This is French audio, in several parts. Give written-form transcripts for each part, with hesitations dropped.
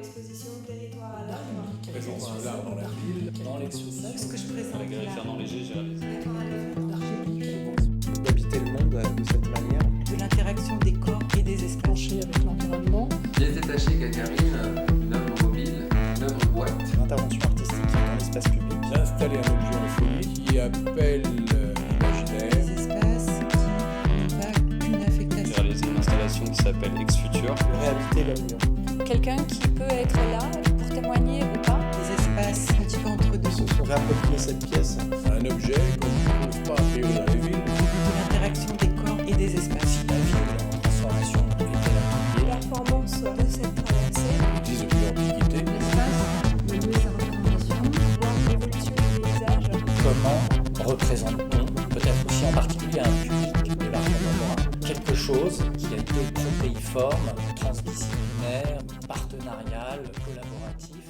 l'exposition Territoire à l'œuvre. Présence de l'art dans la ville, dans l'exposition. Ce que je présente Avec là. Fernand Léger, j'ai réalisé. D'accord à l'œuvre. D'habiter le monde de cette manière. De l'interaction des corps et des espaces. Pencher avec l'environnement. Pièce détachée Gagarine, une œuvre mobile, une œuvre boîte. L'intervention artistique dans l'espace public. D'installer un objet insolite qui appelle l'imaginaire. Des espaces qui n'ont pas qu'une J'ai affectation. réalisé une installation qui s'appelle Ex-Futur. De réhabiter la Lyon. Quelqu'un qui peut être là pour témoigner ou pas. Des espaces pratiquement entre deux. Se sont réappropriés cette pièce. Un objet qu'on ne trouve pas a priori dans les villes. De l'interaction des corps et des espaces. La ville en transformation était l'atelier. Performance de cette traversée, Il existe depuis l'Antiquité. l'espace, de jouer sa représentation, voir l'évolution du paysage. Comment représente-t-on, peut-être aussi en particulier un public de l'art contemporain, quelque chose qui a été protéiforme, transdisciplinaire, partenarial, collaboratif.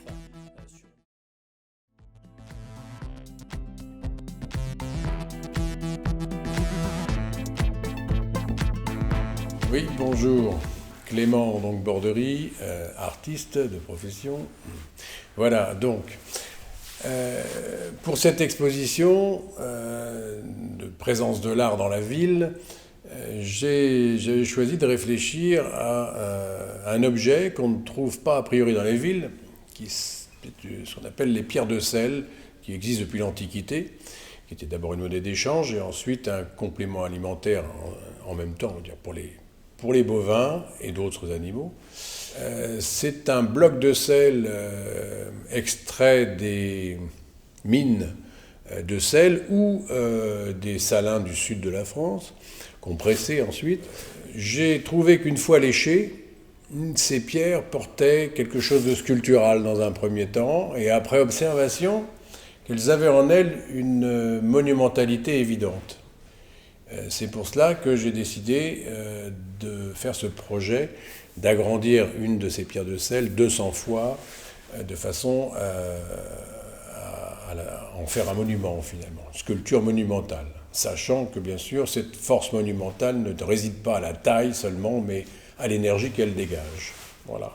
Oui, bonjour. Clément donc Borderie, artiste de profession. Voilà, donc, pour cette exposition de présence de l'art dans la ville, j'avais choisi de réfléchir à un objet qu'on ne trouve pas a priori dans les villes, qui est ce qu'on appelle les pierres de sel, qui existent depuis l'Antiquité, qui était d'abord une monnaie d'échange et ensuite un complément alimentaire en même temps, on va dire, pour les bovins et d'autres animaux. C'est un bloc de sel extrait des mines de sel ou des salins du sud de la France, compressé ensuite. J'ai trouvé qu'une fois léchées, ces pierres portaient quelque chose de sculptural dans un premier temps, et après observation, qu'elles avaient en elles une monumentalité évidente. C'est pour cela que j'ai décidé de faire ce projet, d'agrandir une de ces pierres de sel 200 fois, de façon à en faire un monument finalement, une sculpture monumentale. Sachant que bien sûr cette force monumentale ne réside pas à la taille seulement, mais à l'énergie qu'elle dégage. Voilà.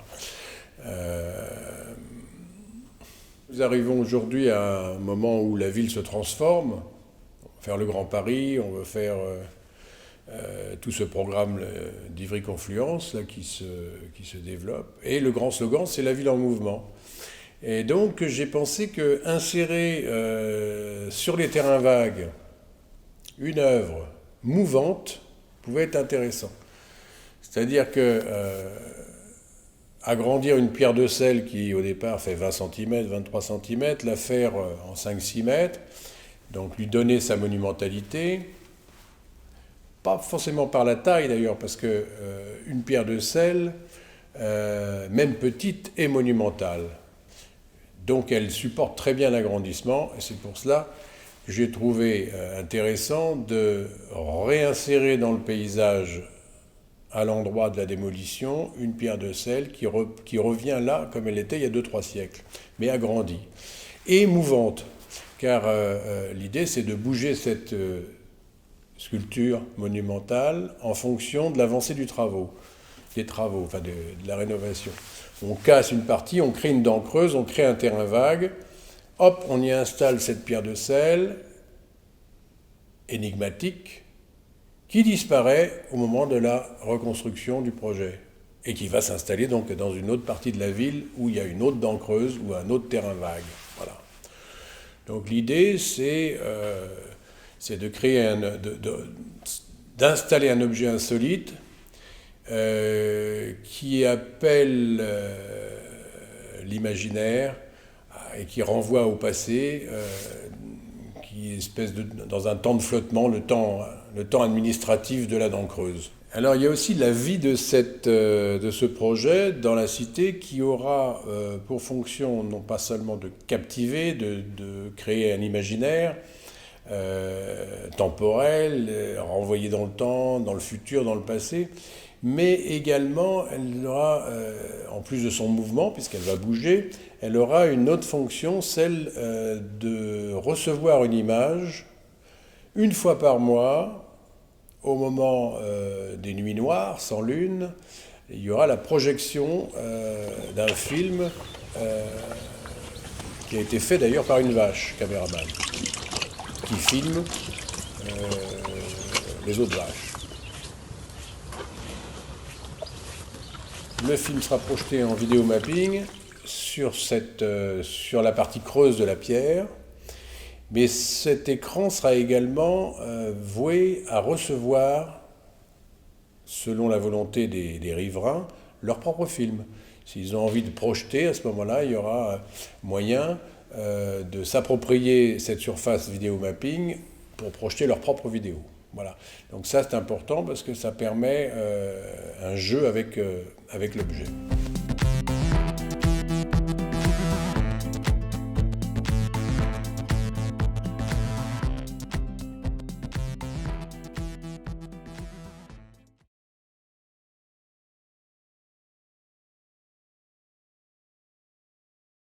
Nous arrivons aujourd'hui à un moment où la ville se transforme. On veut faire le Grand Paris, on veut faire tout ce programme d'Ivry Confluence là, qui se développe. Et le grand slogan, c'est la ville en mouvement. Et donc j'ai pensé qu'insérer sur les terrains vagues une œuvre mouvante pouvait être intéressant. C'est-à-dire que agrandir une pierre de sel qui au départ fait 20 cm, 23 cm, la faire en 5-6 mètres, donc lui donner sa monumentalité, pas forcément par la taille d'ailleurs, parce que une pierre de sel, même petite, est monumentale. Donc elle supporte très bien l'agrandissement, et c'est pour cela que j'ai trouvé intéressant de réinsérer dans le paysage, à l'endroit de la démolition, une pierre de sel qui revient là comme elle était il y a 2-3 siècles, mais agrandie, et mouvante, car l'idée c'est de bouger cette sculpture monumentale en fonction de l'avancée des travaux, enfin de la rénovation. On casse une partie, on crée une dent creuse, on crée un terrain vague, hop, on y installe cette pierre de sel, énigmatique, qui disparaît au moment de la reconstruction du projet et qui va s'installer donc dans une autre partie de la ville où il y a une autre dent creuse ou un autre terrain vague. Voilà. Donc l'idée, c'est de créer d'installer un objet insolite qui appelle l'imaginaire et qui renvoie au passé, qui est dans un temps de flottement, le temps administratif de la dent creuse. Alors il y a aussi la vie de ce projet dans la cité qui aura pour fonction non pas seulement de captiver, de créer un imaginaire temporel, renvoyé dans le temps, dans le futur, dans le passé, mais également elle aura, en plus de son mouvement, puisqu'elle va bouger, elle aura une autre fonction, celle de recevoir une image une fois par mois, au moment des nuits noires, sans lune, il y aura la projection d'un film qui a été fait d'ailleurs par une vache, caméraman, qui filme les autres vaches. Le film sera projeté en vidéomapping sur la partie creuse de la pierre, mais cet écran sera également voué à recevoir, selon la volonté des riverains, leur propre film. S'ils ont envie de projeter, à ce moment-là, il y aura moyen de s'approprier cette surface vidéomapping pour projeter leur propre vidéo. Voilà. Donc ça, c'est important parce que ça permet un jeu avec l'objet.